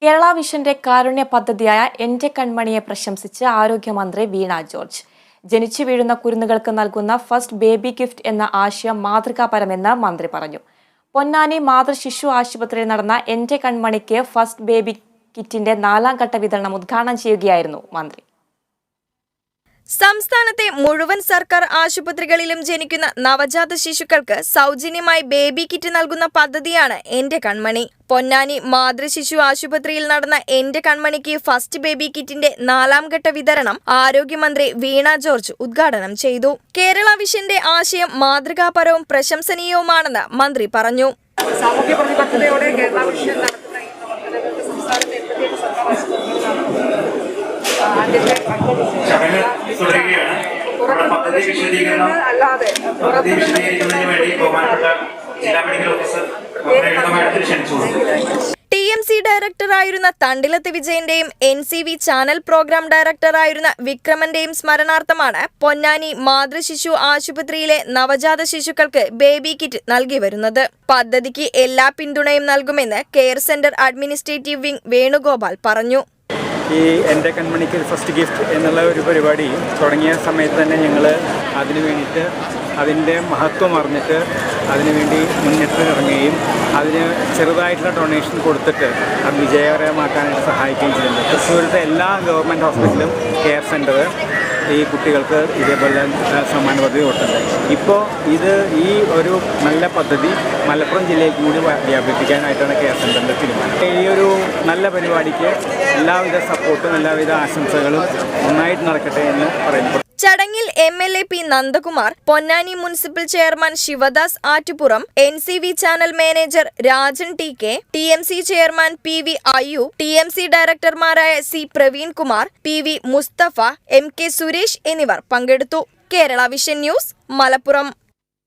കേരള വിഷന്റെ കാരുണ്യ പദ്ധതിയായ എന്റെ കൺമണിയെ പ്രശംസിച്ച് ആരോഗ്യമന്ത്രി വീണ ജോർജ്. ജനിച്ചു വീഴുന്ന കുരുന്നുകൾക്ക് നൽകുന്ന ഫസ്റ്റ് ബേബി ഗിഫ്റ്റ് എന്ന ആശയം മാതൃകാപരമെന്ന് മന്ത്രി പറഞ്ഞു. പൊന്നാനി മാതൃശിശു ആശുപത്രിയിൽ നടന്ന എന്റെ കൺമണിക്ക് ഫസ്റ്റ് ബേബി കിറ്റിന്റെ 4ാം ഘട്ട വിതരണം ഉദ്ഘാടനം ചെയ്യുകയായിരുന്നു മന്ത്രി. സംസ്ഥാനത്തെ മുഴുവൻ സർക്കാർ ആശുപത്രികളിലും ജനിക്കുന്ന നവജാത ശിശുക്കൾക്ക് സൗജന്യമായി ബേബി കിറ്റ് നൽകുന്ന പദ്ധതിയാണ് എന്റെ കൺമണി. പൊന്നാനി മാതൃശിശു ആശുപത്രിയിൽ നടന്ന എന്റെ കൺമണിക്ക് ഫസ്റ്റ് ബേബി കിറ്റിന്റെ 4ാം ഘട്ട വിതരണം ആരോഗ്യമന്ത്രി വീണ ജോർജ് ഉദ്ഘാടനം ചെയ്തു. കേരള വിഷന്റെ ആശയം മാതൃകാപരവും പ്രശംസനീയവുമാണെന്ന് മന്ത്രി പറഞ്ഞു. സാമൂഹ്യ പ്രതിബദ്ധതയോടെ കേരള വിഷൻ നടത്തുന്ന ഈ പ്രവർത്തനങ്ങൾക്ക് സംസ്ഥാനത്തെ 87 സർക്കാർ ആശുപത്രികളിലാണ് അല്ലാതെ TMC ഡയറക്ടറായിരുന്ന തണ്ടിലത്ത് വിജയന്റെയും NCV ചാനൽ പ്രോഗ്രാം ഡയറക്ടറായിരുന്ന വിക്രമന്റെയും സ്മരണാർത്ഥമാണ് പൊന്നാനി മാതൃശിശു ആശുപത്രിയിലെ നവജാത ശിശുക്കൾക്ക് ബേബി കിറ്റ് നൽകി വരുന്നത്. പദ്ധതിക്ക് എല്ലാ പിന്തുണയും നൽകുമെന്ന് care centre administrative wing Venugopal പറഞ്ഞു. ഈ എൻ്റെ കൺമണിക്ക് ഫസ്റ്റ് ഗിഫ്റ്റ് എന്നുള്ള ഒരു പരിപാടി തുടങ്ങിയ സമയത്ത് തന്നെ ഞങ്ങൾ അതിനു വേണ്ടിയിട്ട് അതിൻ്റെ മഹത്വം അറിഞ്ഞിട്ട് അതിനുവേണ്ടി മുന്നിട്ടിറങ്ങുകയും അതിന് ചെറുതായിട്ടുള്ള ഡൊണേഷൻ കൊടുത്തിട്ട് അത് വിജയകരമാക്കാനായിട്ട് സഹായിക്കുകയും ചെയ്യുന്നുണ്ട്. തൃശ്ശൂരത്തെ എല്ലാ ഗവൺമെൻറ് ഹോസ്പിറ്റലും കെയർ സെൻറ്റർ ഈ കുട്ടികൾക്ക് ഇതേപോലെ സമ്മാന പദ്ധതി കൊടുത്തിട്ടുണ്ട്. ഇപ്പോൾ ഈ ഒരു നല്ല പദ്ധതി മലപ്പുറം ജില്ലയിലേക്ക് കൂടി വ്യാപിപ്പിക്കാനായിട്ടാണ് കെയർ സെൻ്ററിൻ്റെ തീരുമാനം. ഈ ഒരു നല്ല പരിപാടിക്ക് എല്ലാവിധ സപ്പോർട്ടും എല്ലാവിധ ആശംസകളും നന്നായിട്ട് നടക്കട്ടെ എന്ന് പറയുന്നു. ചടങ്ങിൽ MLA P Nandakumar, Ponnani municipal chairman Sivadas Attupuram, NCV channel manager Rajan TK, TMC chairman PV Ayyu, TMC ഡയറക്ടർമാരായ C Praveen Kumar, PV Mustafa, MK Suresh എന്നിവർ പങ്കെടുത്തു. Kerala vision news, Malappuram.